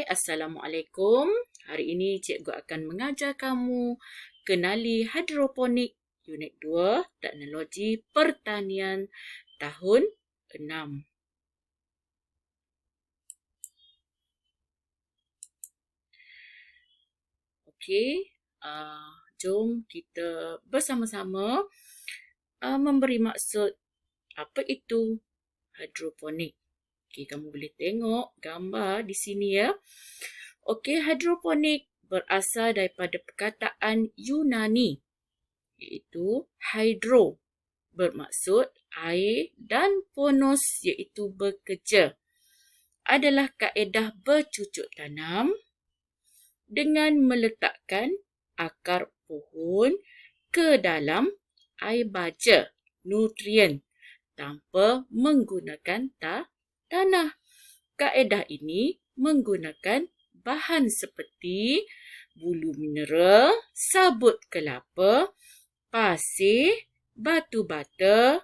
Assalamualaikum. Hari ini cikgu akan mengajar kamu kenali hidroponik Unit 2 Teknologi Pertanian tahun 6. Okey, jom kita bersama-sama memberi maksud apa itu hidroponik. Okey, kamu boleh tengok gambar di sini ya. Okey, hidroponik berasal daripada perkataan Yunani iaitu hydro bermaksud air dan ponos iaitu bekerja. Adalah kaedah bercucuk tanam dengan meletakkan akar pohon ke dalam air baja nutrien tanpa menggunakan tanah. Kaedah ini menggunakan bahan seperti bulu mineral, sabut kelapa, pasir, batu bata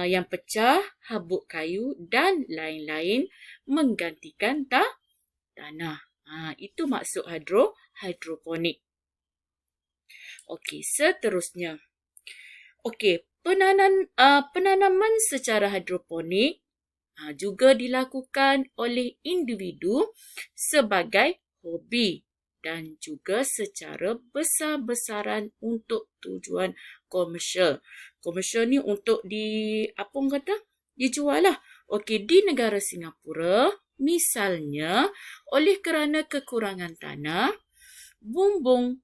yang pecah, habuk kayu dan lain-lain menggantikan tanah. Itu maksud hidroponik. Okey, seterusnya. Okey, penanaman secara hidroponik juga dilakukan oleh individu sebagai hobi dan juga secara besar-besaran untuk tujuan komersial. Komersial ni untuk dijual lah. Okey, di negara Singapura, misalnya oleh kerana kekurangan tanah, bumbung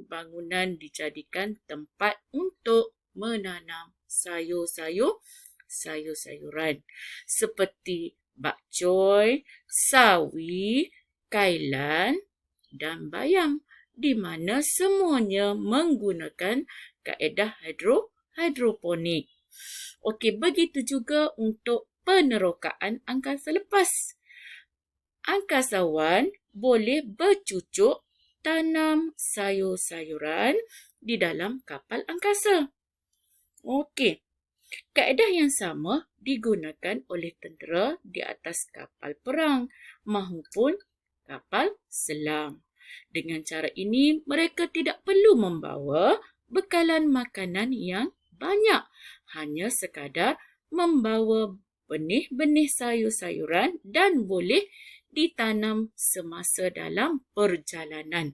bangunan dijadikan tempat untuk menanam sayur-sayuran seperti bakcoy, sawi, kailan dan bayam di mana semuanya menggunakan kaedah hidroponik. Okey, begitu juga untuk penerokaan angkasa lepas. Angkasawan boleh bercucuk tanam sayur-sayuran di dalam kapal angkasa. Okey. Kaedah yang sama digunakan oleh tentera di atas kapal perang maupun kapal selam. Dengan cara ini, mereka tidak perlu membawa bekalan makanan yang banyak. Hanya sekadar membawa benih-benih sayur-sayuran dan boleh ditanam semasa dalam perjalanan.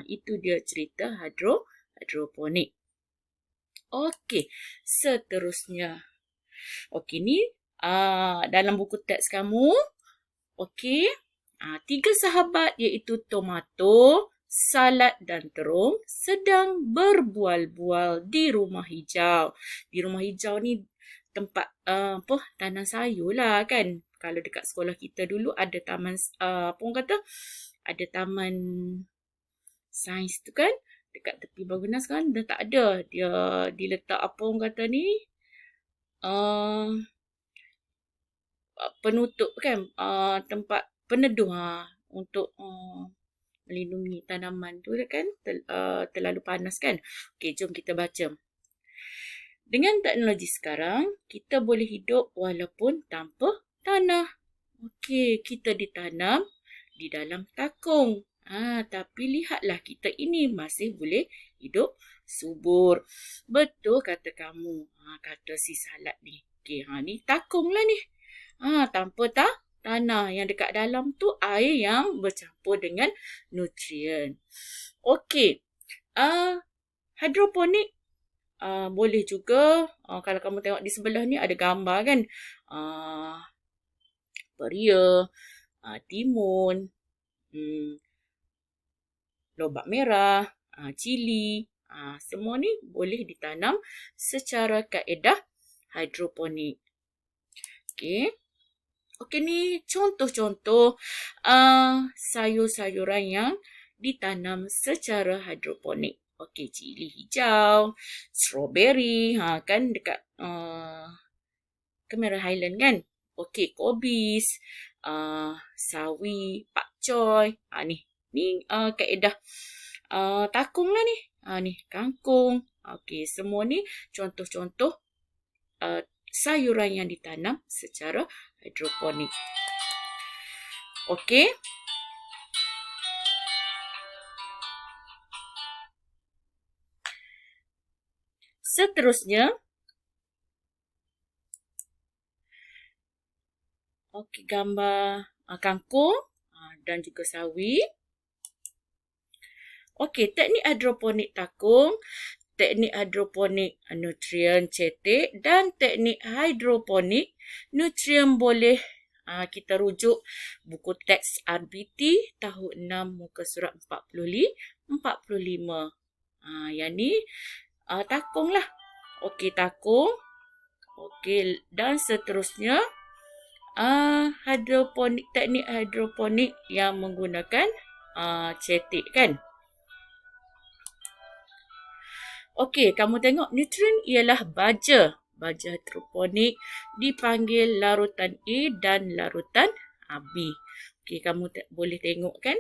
Itu dia cerita hidroponik. Okey, seterusnya. Okey, ni dalam buku teks kamu. Okey, 3 sahabat iaitu tomato, salad dan terung sedang berbual-bual di rumah hijau. Di rumah hijau ni tempat tanam sayur lah kan. Kalau dekat sekolah kita dulu ada taman ada taman sains tu kan. Dekat tepi bangunan sekarang dah tak ada. Dia diletak penutup kan. Tempat peneduh untuk melindungi tanaman tu kan. Terlalu panas kan. Okey, jom kita baca. Dengan teknologi sekarang, kita boleh hidup walaupun tanpa tanah. Okey, kita ditanam di dalam takung. Tapi lihatlah kita ini masih boleh hidup subur. Betul kata kamu. Kata si salad ni. Okey, ni takung lah ni. Tanpa tanah. Yang dekat dalam tu air yang bercampur dengan nutrien. Okey. Hidroponik boleh juga. Kalau kamu tengok di sebelah ni ada gambar kan. Peria, timun, lobak merah, cili. Semua ni boleh ditanam secara kaedah hidroponik. Okey. Okey, ni contoh-contoh sayur-sayuran yang ditanam secara hidroponik. Okey, cili hijau, strawberry, kan dekat Cameron Highland kan. Okey, kobis, sawi, pakcoy. Ni kaedah takung lah ni. Ni kangkung. Okey, semua ni contoh-contoh sayuran yang ditanam secara hidroponik. Okey, seterusnya, okey, gambar kangkung dan juga sawi. Okey, teknik hidroponik takung, teknik hidroponik nutrien cetek dan teknik hidroponik nutrien boleh kita rujuk buku teks RBT tahun 6 muka surat 45. Yang ni takung lah. Okey, takung. Okey, dan seterusnya hidroponik, teknik hidroponik yang menggunakan cetek kan. Okey, kamu tengok nutrien ialah baja. Baja hidroponik dipanggil larutan A dan larutan B. Okey, kamu boleh tengok kan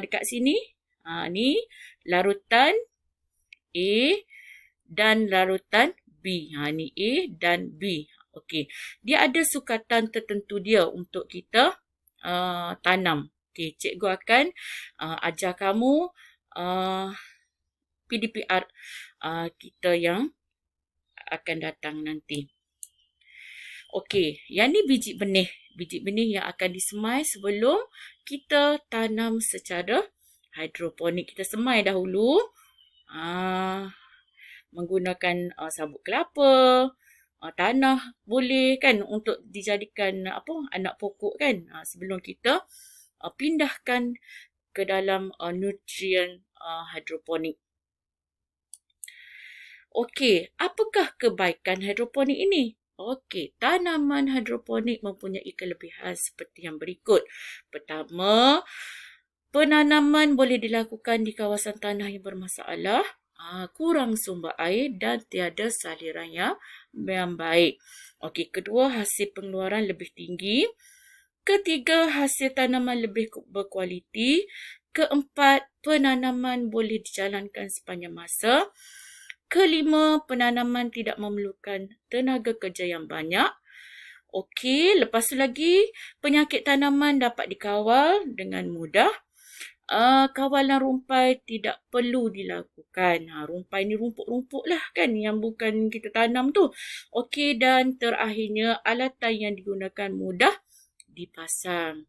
dekat sini. Ni larutan A dan larutan B. Ni A dan B. Okey, dia ada sukatan tertentu dia untuk kita tanam. Okey, cikgu akan ajar kamu PDPR kita yang akan datang nanti. Okey, yang ni biji benih. Biji benih yang akan disemai sebelum kita tanam secara hidroponik. Kita semai dahulu menggunakan sabut kelapa, tanah boleh kan untuk dijadikan anak pokok kan, sebelum kita pindahkan ke dalam nutrien hidroponik. Okey, apakah kebaikan hidroponik ini? Okey, tanaman hidroponik mempunyai kelebihan seperti yang berikut. Pertama, penanaman boleh dilakukan di kawasan tanah yang bermasalah, kurang sumber air dan tiada saliran yang baik. Okey, kedua, hasil pengeluaran lebih tinggi. Ketiga, hasil tanaman lebih berkualiti. Keempat, penanaman boleh dijalankan sepanjang masa. Kelima, penanaman tidak memerlukan tenaga kerja yang banyak. Okey, lepas tu lagi, penyakit tanaman dapat dikawal dengan mudah. Kawalan rumpai tidak perlu dilakukan. Rumpai ni rumput-rumput lah kan yang bukan kita tanam tu. Okey, dan terakhirnya alatan yang digunakan mudah dipasang.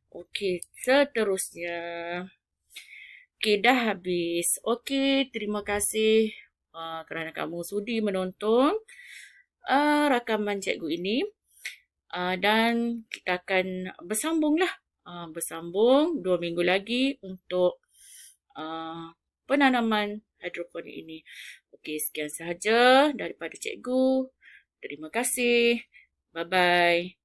Okey, seterusnya. Okey, dah habis. Okey, terima kasih kerana kamu sudi menonton rakaman cikgu ini. Dan kita akan bersambung 2 minggu lagi untuk penanaman hidroponik ini. Okey, sekian sahaja daripada cikgu. Terima kasih. Bye-bye.